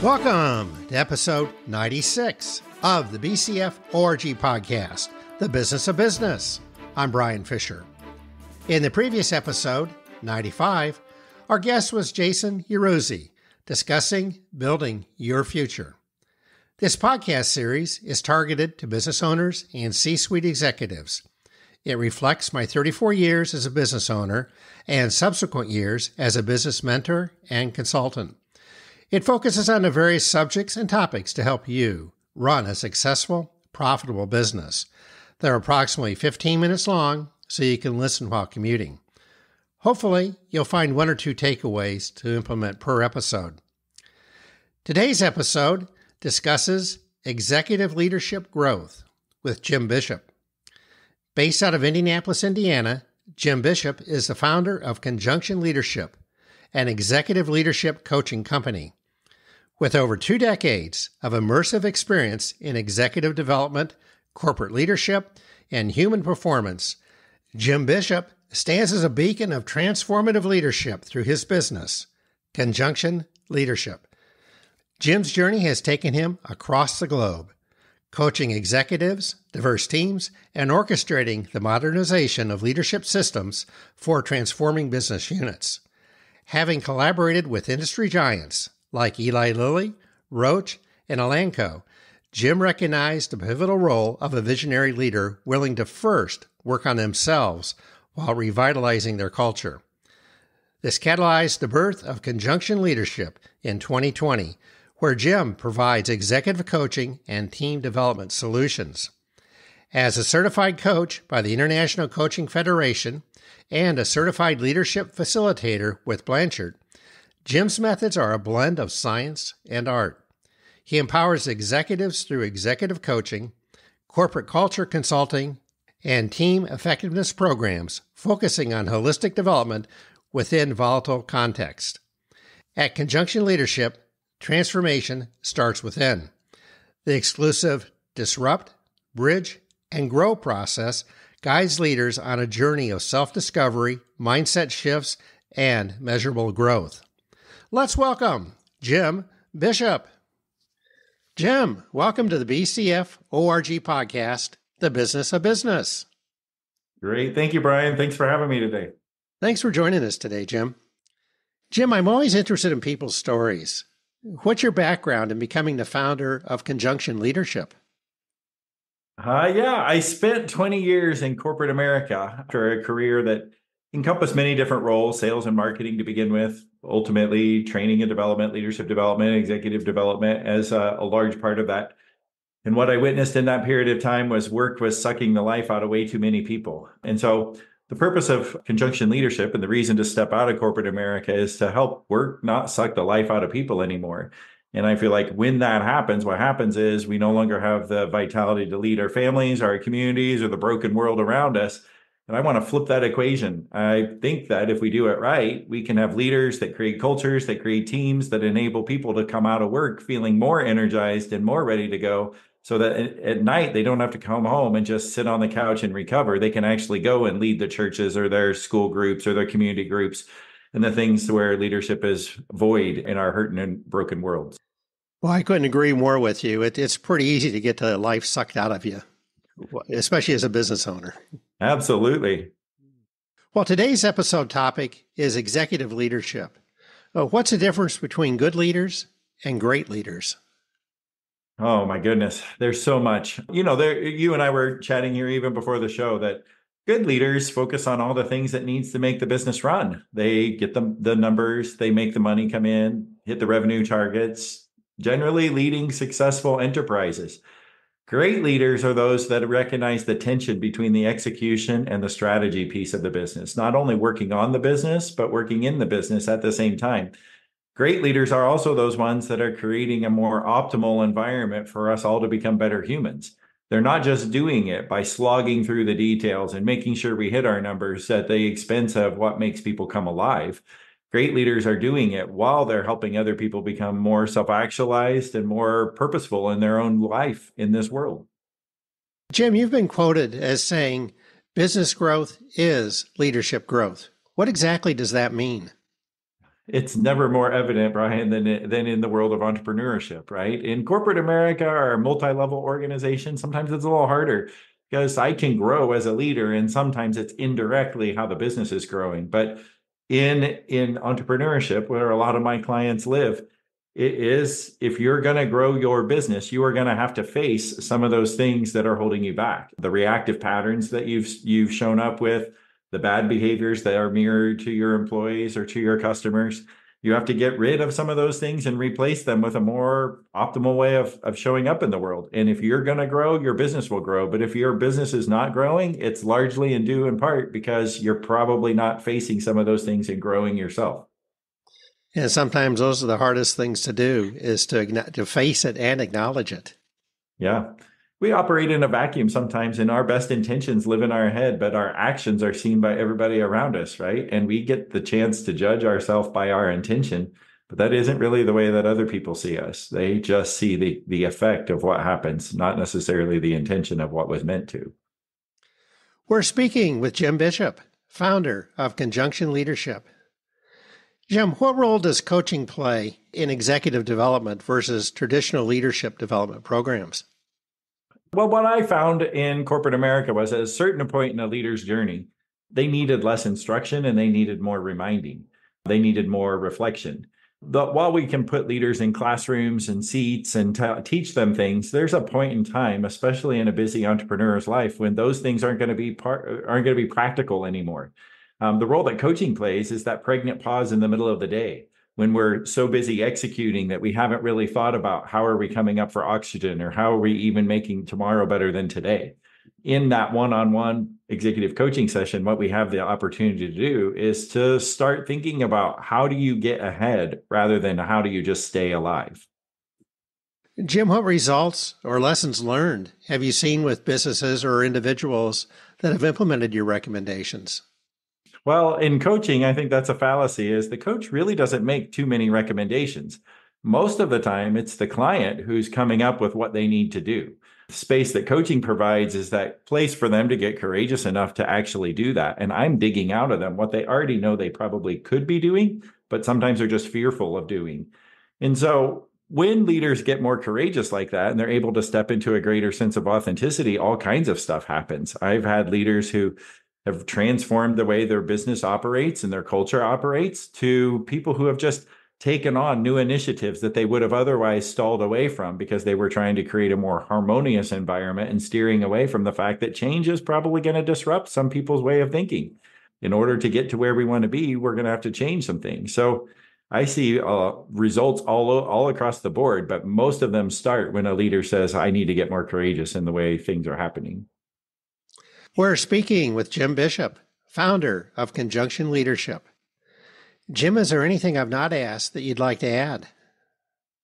Welcome to episode 96 of the BCF ORG podcast, The Business of Business. I'm Brian Fisher. In the previous episode, 95, our guest was Jason Yeruzzi, discussing building your future. This podcast series is targeted to business owners and C-suite executives. It reflects my 34 years as a business owner and subsequent years as a business mentor and consultant. It focuses on the various subjects and topics to help you run a successful, profitable business. They're approximately 15 minutes long, so you can listen while commuting. Hopefully, you'll find one or two takeaways to implement per episode. Today's episode discusses executive leadership growth with Jim Bishop. Based out of Indianapolis, Indiana, Jim Bishop is the founder of Conjunction Leadership, an executive leadership coaching company. With over 2 decades of immersive experience in executive development, corporate leadership, and human performance, Jim Bishop stands as a beacon of transformative leadership through his business, Conjunction Leadership. Jim's journey has taken him across the globe, coaching executives, diverse teams, and orchestrating the modernization of leadership systems for transforming business units. Having collaborated with industry giants like Eli Lilly, Roche, and Elanco, Jim recognized the pivotal role of a visionary leader willing to first work on themselves while revitalizing their culture. This catalyzed the birth of Conjunction Leadership in 2020, where Jim provides executive coaching and team development solutions. As a certified coach by the International Coaching Federation and a certified leadership facilitator with Blanchard, Jim's methods are a blend of science and art. He empowers executives through executive coaching, corporate culture consulting, and team effectiveness programs focusing on holistic development within volatile context. At Conjunction Leadership, transformation starts within. The exclusive Disrupt, Bridge, and Grow process guides leaders on a journey of self-discovery, mindset shifts, and measurable growth. Let's welcome Jim Bishop. Jim, welcome to the BCF ORG podcast, The Business of Business. Great. Thank you, Brian. Thanks for having me today. Thanks for joining us today, Jim. Jim, I'm always interested in people's stories. What's your background in becoming the founder of Conjunction Leadership? I spent 20 years in corporate America after a career that encompassed many different roles, sales and marketing to begin with, ultimately training and development, leadership development, executive development as a large part of that. And what I witnessed in that period of time was work was sucking the life out of way too many people. And so the purpose of Conjunction Leadership and the reason to step out of corporate America is to help work not suck the life out of people anymore. And I feel like when that happens, what happens is we no longer have the vitality to lead our families, our communities, or the broken world around us. And I want to flip that equation. I think that if we do it right, we can have leaders that create cultures, that create teams, that enable people to come out of work feeling more energized and more ready to go, so that at night they don't have to come home and just sit on the couch and recover. They can actually go and lead the churches or their school groups or their community groups and the things where leadership is void in our hurting and broken worlds. Well, I couldn't agree more with you. It's pretty easy to get the life sucked out of you, especially as a business owner. Absolutely. Well, today's episode topic is executive leadership. What's the difference between good leaders and great leaders? Oh, my goodness. There's so much. You and I were chatting here even before the show that good leaders focus on all the things that needs to make the business run. They get the numbers, they make the money come in, hit the revenue targets, generally leading successful enterprises. Great leaders are those that recognize the tension between the execution and the strategy piece of the business, not only working on the business, but working in the business at the same time. Great leaders are also those ones that are creating a more optimal environment for us all to become better humans. They're not just doing it by slogging through the details and making sure we hit our numbers at the expense of what makes people come alive. Great leaders are doing it while they're helping other people become more self-actualized and more purposeful in their own life in this world. Jim, you've been quoted as saying, business growth is leadership growth. What exactly does that mean? It's never more evident, Brian, than in the world of entrepreneurship, right? In corporate America or multi-level organization, sometimes it's a little harder because I can grow as a leader, and sometimes it's indirectly how the business is growing. But in entrepreneurship, where a lot of my clients live, it is, if you're going to grow your business, you are going to have to face some of those things that are holding you back. The reactive patterns that you've shown up with, the bad behaviors that are mirrored to your employees or to your customers. You have to get rid of some of those things and replace them with a more optimal way of showing up in the world. And if you're going to grow, your business will grow. But if your business is not growing, it's largely and due in part because you're probably not facing some of those things and growing yourself. And sometimes those are the hardest things to do, is to face it and acknowledge it. Yeah. We operate in a vacuum sometimes, and our best intentions live in our head, but our actions are seen by everybody around us, right? And we get the chance to judge ourselves by our intention, but that isn't really the way that other people see us. They just see the effect of what happens, not necessarily the intention of what was meant to. We're speaking with Jim Bishop, founder of Conjunction Leadership. Jim, what role does coaching play in executive development versus traditional leadership development programs? Well, what I found in corporate America was at a certain point in a leader's journey, they needed less instruction and they needed more reminding. They needed more reflection. But while we can put leaders in classrooms and seats and teach them things, there's a point in time, especially in a busy entrepreneur's life, when those things aren't going to be practical anymore. The role that coaching plays is that pregnant pause in the middle of the day, when we're so busy executing that we haven't really thought about how are we coming up for oxygen, or how are we even making tomorrow better than today. In that one-on-one executive coaching session, what we have the opportunity to do is to start thinking about how do you get ahead rather than how do you just stay alive. Jim, what results or lessons learned have you seen with businesses or individuals that have implemented your recommendations? Well, in coaching, I think that's a fallacy, is the coach really doesn't make too many recommendations. Most of the time, it's the client who's coming up with what they need to do. The space that coaching provides is that place for them to get courageous enough to actually do that. And I'm digging out of them what they already know they probably could be doing, but sometimes they're just fearful of doing. And so when leaders get more courageous like that and they're able to step into a greater sense of authenticity, all kinds of stuff happens. I've had leaders who have transformed the way their business operates and their culture operates, to people who have just taken on new initiatives that they would have otherwise stalled away from because they were trying to create a more harmonious environment and steering away from the fact that change is probably going to disrupt some people's way of thinking. In order to get to where we want to be, we're going to have to change some things. So I see results all across the board, but most of them start when a leader says, I need to get more courageous in the way things are happening. We're speaking with Jim Bishop, founder of Conjunction Leadership. Jim, is there anything I've not asked that you'd like to add?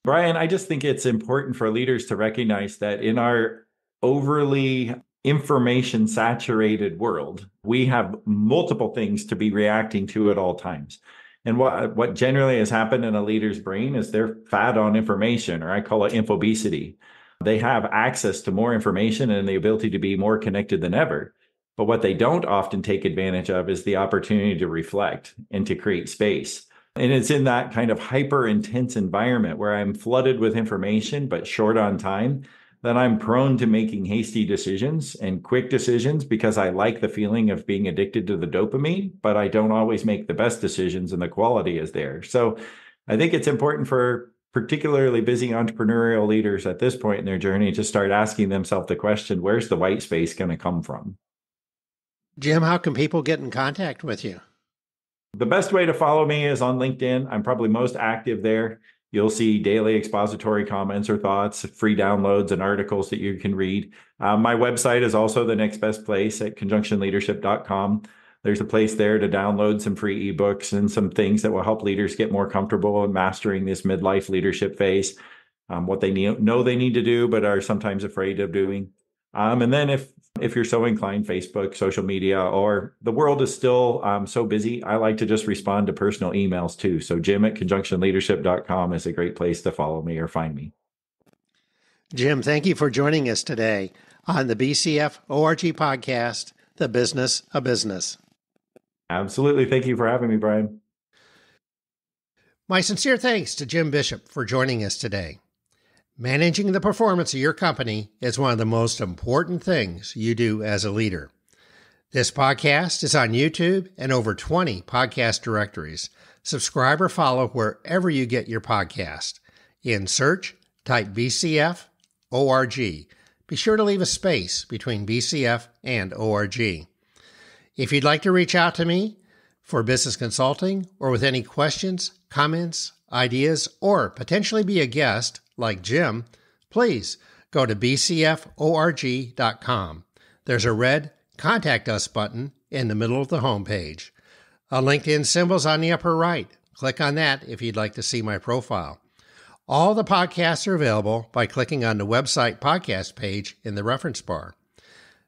Brian, I just think it's important for leaders to recognize that in our overly information saturated world, we have multiple things to be reacting to at all times. And what generally has happened in a leader's brain is they're fat on information, or I call it infobesity. They have access to more information and the ability to be more connected than ever. But what they don't often take advantage of is the opportunity to reflect and to create space. And it's in that kind of hyper intense environment where I'm flooded with information, but short on time, that I'm prone to making hasty decisions and quick decisions because I like the feeling of being addicted to the dopamine, but I don't always make the best decisions and the quality is there. So I think it's important for particularly busy entrepreneurial leaders at this point in their journey to start asking themselves the question, where's the white space going to come from? Jim, how can people get in contact with you? The best way to follow me is on LinkedIn. I'm probably most active there. You'll see daily expository comments or thoughts, free downloads and articles that you can read. My website is also the next best place at conjunctionleadership.com. There's a place there to download some free ebooks and some things that will help leaders get more comfortable in mastering this midlife leadership phase, what they know they need to do, but are sometimes afraid of doing. And then if you're so inclined, Facebook, social media, or the world is still so busy, I like to just respond to personal emails too. So Jim at conjunctionleadership.com is a great place to follow me or find me. Jim, thank you for joining us today on the BCF ORG podcast, The Business of Business. Absolutely. Thank you for having me, Brian. My sincere thanks to Jim Bishop for joining us today. Managing the performance of your company is one of the most important things you do as a leader. This podcast is on YouTube and over 20 podcast directories. Subscribe or follow wherever you get your podcast. In search, type BCF ORG. Be sure to leave a space between BCF and ORG. If you'd like to reach out to me for business consulting or with any questions, comments, ideas, or potentially be a guest like Jim, please go to bcforg.com. There's a red Contact Us button in the middle of the homepage. A LinkedIn symbol's on the upper right. Click on that if you'd like to see my profile. All the podcasts are available by clicking on the website podcast page in the reference bar.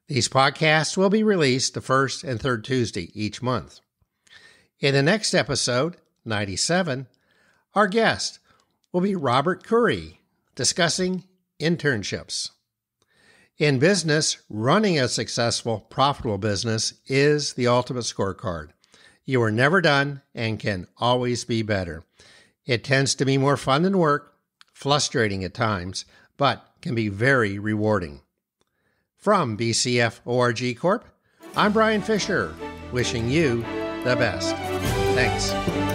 These podcasts will be released the first and third Tuesday each month. In the next episode, 97, our guest will be Robert Curry, discussing internships. In business, running a successful, profitable business is the ultimate scorecard. You are never done and can always be better. It tends to be more fun than work, frustrating at times, but can be very rewarding. From BCF ORG Corp., I'm Brian Fisher, wishing you the best. Thanks.